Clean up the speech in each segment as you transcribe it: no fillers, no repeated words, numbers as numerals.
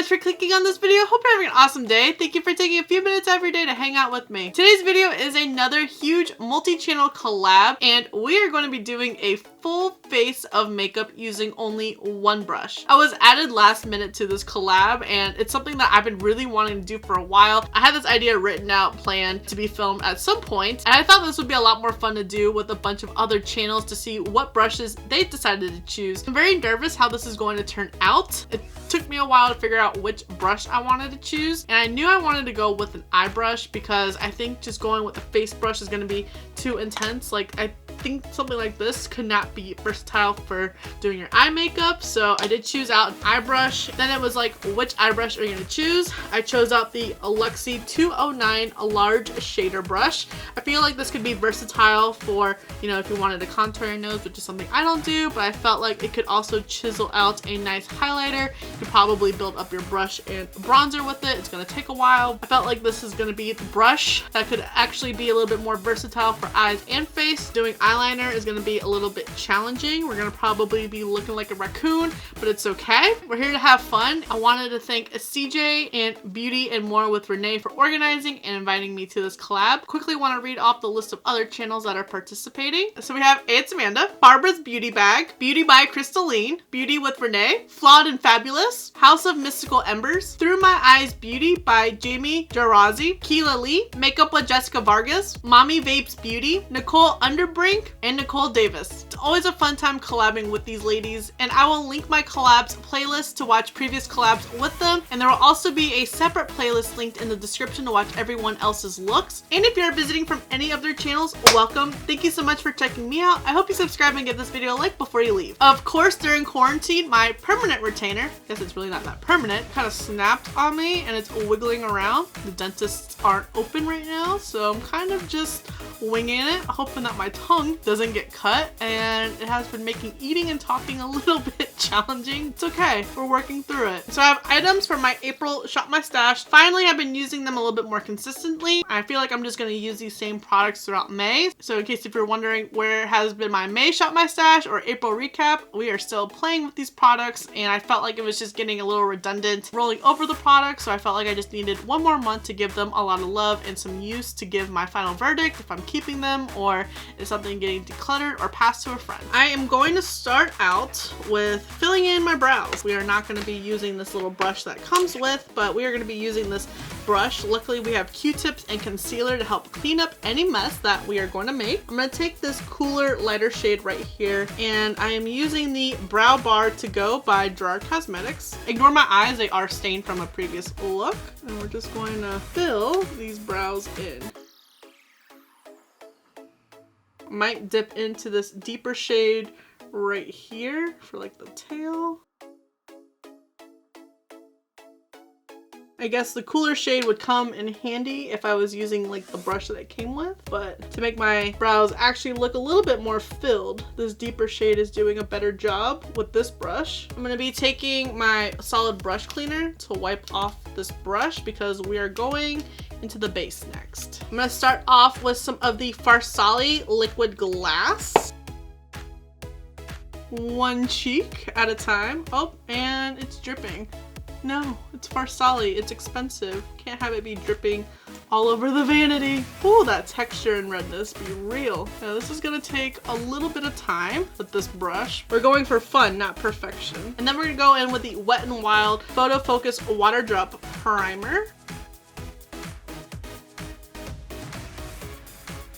for clicking on this video. Hope you're having an awesome day. Thank you for taking a few minutes every day to hang out with me. Today's video is another huge multi-channel collab, and we are going to be doing a full face of makeup using only one brush. I was added last minute to this collab, and it's something that I've been really wanting to do for a while. I had this idea written out, planned to be filmed at some point, and I thought this would be a lot more fun to do with a bunch of other channels to see what brushes they decided to choose. I'm very nervous how this is going to turn out. It took me a while to figure out which brush I wanted to choose, and I knew I wanted to go with an eye brush because I think just going with a face brush is going to be too intense. Like, I think something like this could not be versatile for doing your eye makeup, so I did choose out an eye brush. Then it was like, which eye brush are you going to choose? I chose out the Luxie 209 large shader brush. I feel like this could be versatile for, you know, if you wanted to contour your nose, which is something I don't do, but I felt like it could also chisel out a nice highlighter. You could probably build up your brush and bronzer with it. It's going to take a while. I felt like this is going to be the brush that could actually be a little bit more versatile for eyes and face. Doing eyeliner is going to be a little bit challenging. We're going to probably be looking like a raccoon, but it's okay. We're here to have fun. I wanted to thank CJ and Beauty and More with Renee for organizing and inviting me to this collab. Quickly want to read off the list of other channels that are participating. So we have ayyyeeeitsamanda, Barbara's Beauty Bag, BeautybyChristaline, Beauty with Renee, Flawed and Fabulous, House of Mystical Embers, Through My Eyes Beauty by Jamie Jarazi, Keila Lee, Makeup with Jessica Vargas, MommaVapesBeauty, Nicole Underbrink, and Nicole Davis. It's always a fun time collabing with these ladies, and I will link my collabs playlist to watch previous collabs with them, and there will also be a separate playlist linked in the description to watch everyone else's looks. And if you're visiting from any of their channels, welcome. Thank you so much for checking me out. I hope you subscribe and give this video a like before you leave. Of course, during quarantine, my permanent retainer, I guess it's really not that permanent, kind of snapped on me and it's wiggling around. The dentists aren't open right now, so I'm kind of just winging it, hoping that my tongue doesn't get cut, and it has been making eating and talking a little bit challenging. It's okay, we're working through it. So I have items from my April Shop My Stash. Finally, I've been using them a little bit more consistently. I feel like I'm just going to use these same products throughout May. So in case if you're wondering where has been my May Shop My Stash or April recap, we are still playing with these products, and I felt like it was just getting a little redundant rolling over the products, so I felt like I just needed one more month to give them a lot of love and some use to give my final verdict if I'm keeping them or if something getting decluttered or passed to a friend. I am going to start out with filling in my brows. We are not going to be using this little brush that comes with, but we are going to be using this brush. Luckily, we have Q-tips and concealer to help clean up any mess that we are going to make. I'm going to take this cooler, lighter shade right here, and I am using the Brow Bar to Go by Gerard Cosmetics. Ignore my eyes, they are stained from a previous look, and we're just going to fill these brows in. Might dip into this deeper shade right here for like the tail. I guess the cooler shade would come in handy if I was using like the brush that it came with, but to make my brows actually look a little bit more filled, this deeper shade is doing a better job with this brush. I'm going to be taking my solid brush cleaner to wipe off this brush because we are going into the base next. I'm going to start off with some of the Farsali liquid glass. One cheek at a time. Oh, and it's dripping. No, it's Farsali. It's expensive. Can't have it be dripping all over the vanity. Oh, that texture and redness be real. Now, this is gonna take a little bit of time with this brush. We're going for fun, not perfection. And then we're gonna go in with the Wet n Wild Photo Focus Water Drop Primer.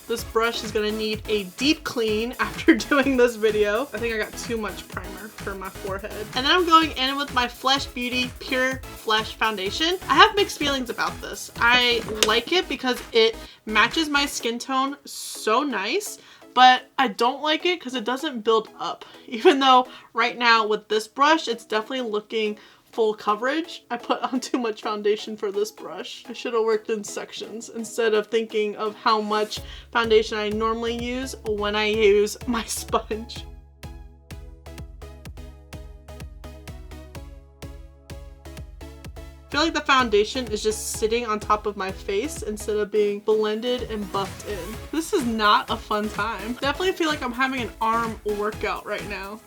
This brush is gonna need a deep clean after doing this video. I think I got too much primer for my forehead. And then I'm going in with my Flesh Beauty Pure Flesh Foundation. I have mixed feelings about this. I like it because it matches my skin tone so nice, but I don't like it because it doesn't build up. Even though right now with this brush, it's definitely looking full coverage. I put on too much foundation for this brush. I should have worked in sections instead of thinking of how much foundation I normally use when I use my sponge. I feel like the foundation is just sitting on top of my face instead of being blended and buffed in. This is not a fun time. Definitely feel like I'm having an arm workout right now.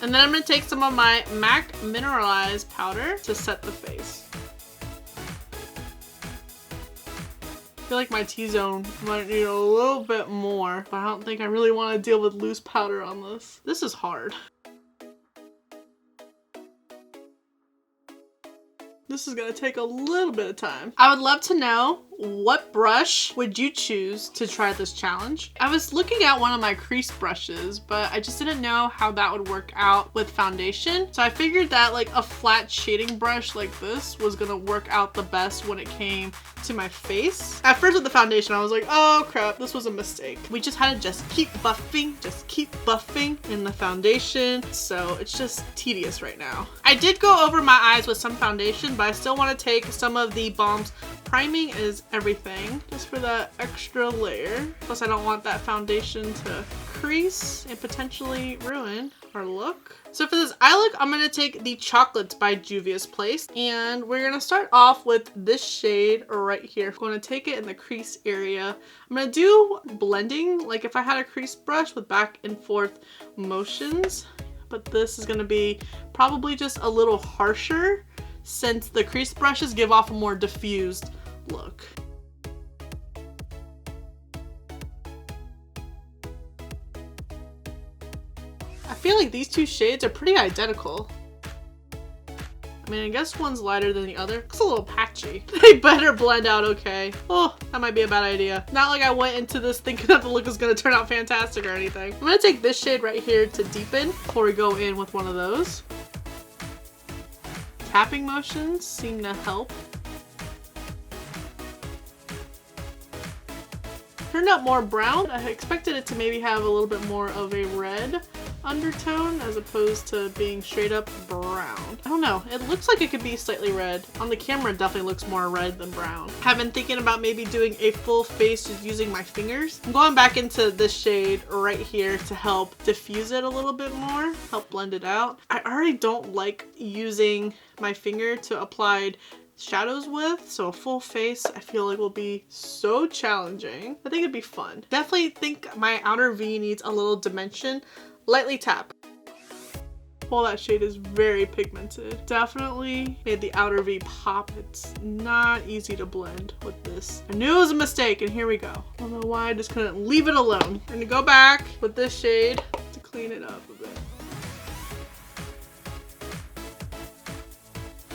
And then I'm going to take some of my MAC Mineralized powder to set the face. I feel like my T-zone might need a little bit more, but I don't think I really want to deal with loose powder on this. This is hard. This is gonna take a little bit of time. I would love to know, what brush would you choose to try this challenge? I was looking at one of my crease brushes, but I just didn't know how that would work out with foundation. So I figured that like a flat shading brush like this was gonna work out the best when it came to my face. At first with the foundation, I was like, oh crap, this was a mistake. We just had to just keep buffing in the foundation. So it's just tedious right now. I did go over my eyes with some foundation, but I still want to take some of the Balm's Priming Is Everything just for that extra layer. Plus I don't want that foundation to crease and potentially ruin our look. So for this eye look, I'm going to take the Chocolates by Juvia's Place, and we're going to start off with this shade right here. I'm going to take it in the crease area. I'm going to do blending like if I had a crease brush with back and forth motions, but this is going to be probably just a little harsher since the crease brushes give off a more diffused look. I feel like these two shades are pretty identical. I mean, I guess one's lighter than the other. It's a little patchy. They better blend out okay. Oh, that might be a bad idea. Not like I went into this thinking that the look is gonna turn out fantastic or anything. I'm gonna take this shade right here to deepen before we go in with one of those. Tapping motions seem to help. Turned out more brown. I expected it to maybe have a little bit more of a red undertone as opposed to being straight up brown. I don't know, it looks like it could be slightly red. On the camera it definitely looks more red than brown. I've been thinking about maybe doing a full face just using my fingers. I'm going back into this shade right here to help diffuse it a little bit more, help blend it out. I already don't like using my finger to apply shadows with, so a full face I feel like will be so challenging. I think it'd be fun. Definitely think my outer V needs a little dimension. Lightly tap. Well, that shade is very pigmented. Definitely made the outer V pop. It's not easy to blend with this. I knew it was a mistake, and here we go. I don't know why I just couldn't leave it alone. I'm gonna go back with this shade to clean it up a bit.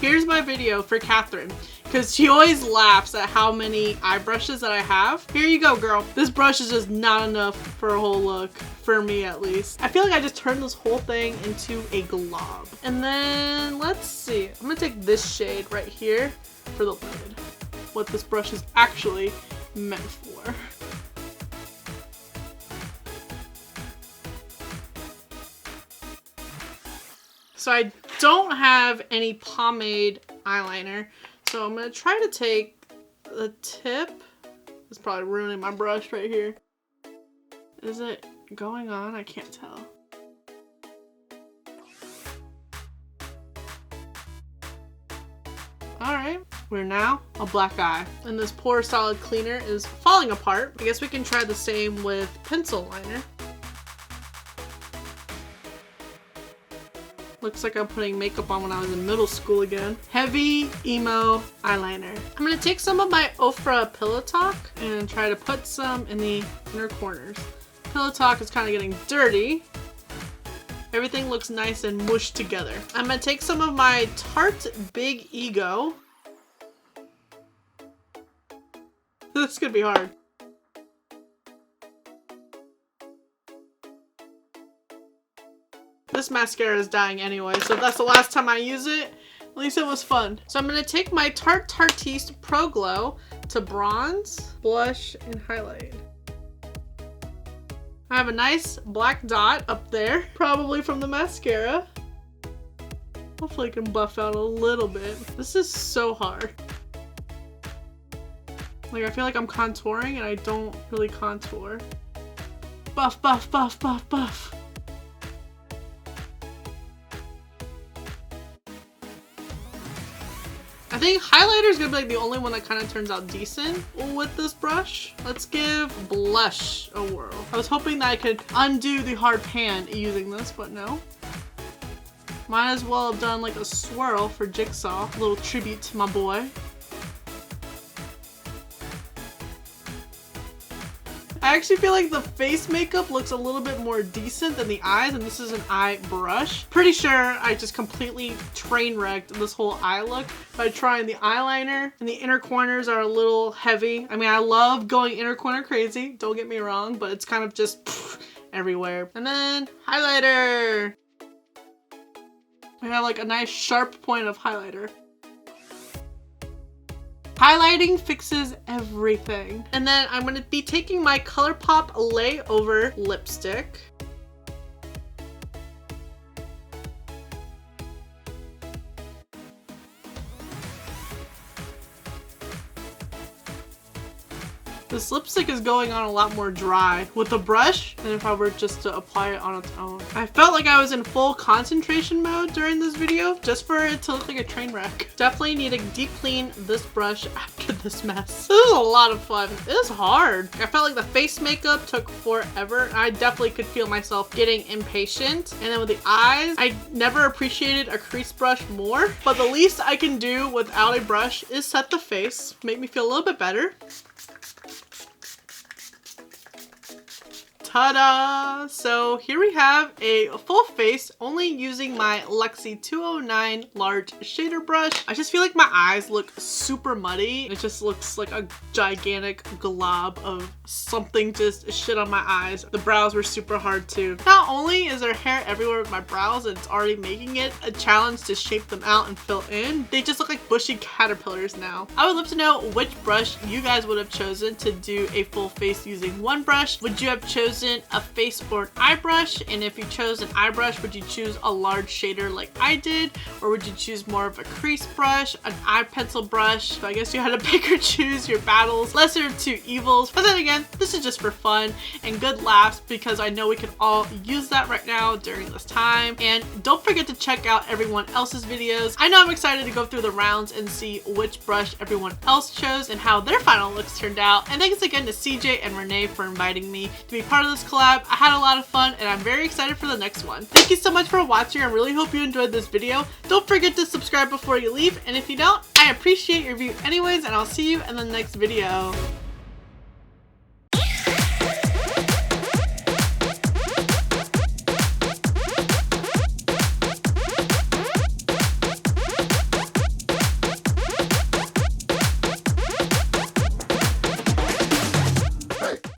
Here's my video for Catherine, because she always laughs at how many eye brushes that I have. Here you go, girl. This brush is just not enough for a whole look, for me at least. I feel like I just turned this whole thing into a glob. And then, let's see. I'm gonna take this shade right here for the lid. What this brush is actually meant for. So I don't have any pomade eyeliner, so I'm gonna try to take the tip. It's probably ruining my brush right here. Is it going on? I can't tell. Alright, we're now a black eye. And this Pore Solid Cleaner is falling apart. I guess we can try the same with pencil liner. Looks like I'm putting makeup on when I was in middle school again. Heavy emo eyeliner. I'm gonna take some of my Ofra Pillow Talk and try to put some in the inner corners. Pillow Talk is kind of getting dirty. Everything looks nice and mushed together. I'm gonna take some of my Tarte Big Ego. This could be hard. This mascara is dying anyway, so if that's the last time I use it, at least it was fun. So I'm gonna take my Tarte Tartiste Pro Glow to bronze, blush, and highlight. I have a nice black dot up there, probably from the mascara. Hopefully I can buff out a little bit. This is so hard. Like, I feel like I'm contouring and I don't really contour. Buff, buff, buff, buff, buff. I think highlighter is gonna be like the only one that kind of turns out decent with this brush. Let's give blush a whirl. I was hoping that I could undo the hard pan using this, but no. Might as well have done like a swirl for Jigsaw. A little tribute to my boy. I actually feel like the face makeup looks a little bit more decent than the eyes, and this is an eye brush. Pretty sure I just completely train wrecked this whole eye look by trying the eyeliner, and the inner corners are a little heavy. I mean, I love going inner corner crazy, don't get me wrong, but it's kind of just everywhere. And then highlighter. We have like a nice sharp point of highlighter. Highlighting fixes everything. And then I'm going to be taking my ColourPop Layover lipstick. This lipstick is going on a lot more dry with a brush than if I were just to apply it on its own. I felt like I was in full concentration mode during this video just for it to look like a train wreck. Definitely need to deep clean this brush after this mess. This is a lot of fun. It is hard. I felt like the face makeup took forever. I definitely could feel myself getting impatient. And then with the eyes, I never appreciated a crease brush more, but the least I can do without a brush is set the face, make me feel a little bit better. Ta-da! So here we have a full face only using my Luxie 209 large shader brush. I just feel like my eyes look super muddy. It just looks like a gigantic glob of something just shit on my eyes. The brows were super hard too. Not only is there hair everywhere with my brows and it's already making it a challenge to shape them out and fill in, they just look like bushy caterpillars now. I would love to know which brush you guys would have chosen to do a full face using one brush. Would you have chosen a face or an eye brush? And if you chose an eye brush, would you choose a large shader like I did? Or would you choose more of a crease brush, an eye pencil brush? So I guess you had to pick or choose your battles. Lesser of two evils. But then again, this is just for fun and good laughs because I know we can all use that right now during this time. And don't forget to check out everyone else's videos. I know I'm excited to go through the rounds and see which brush everyone else chose and how their final looks turned out. And thanks again to CJ and Renee for inviting me to be part of this collab. I had a lot of fun and I'm very excited for the next one. Thank you so much for watching. I really hope you enjoyed this video. Don't forget to subscribe before you leave, and if you don't, I appreciate your view anyways, and I'll see you in the next video.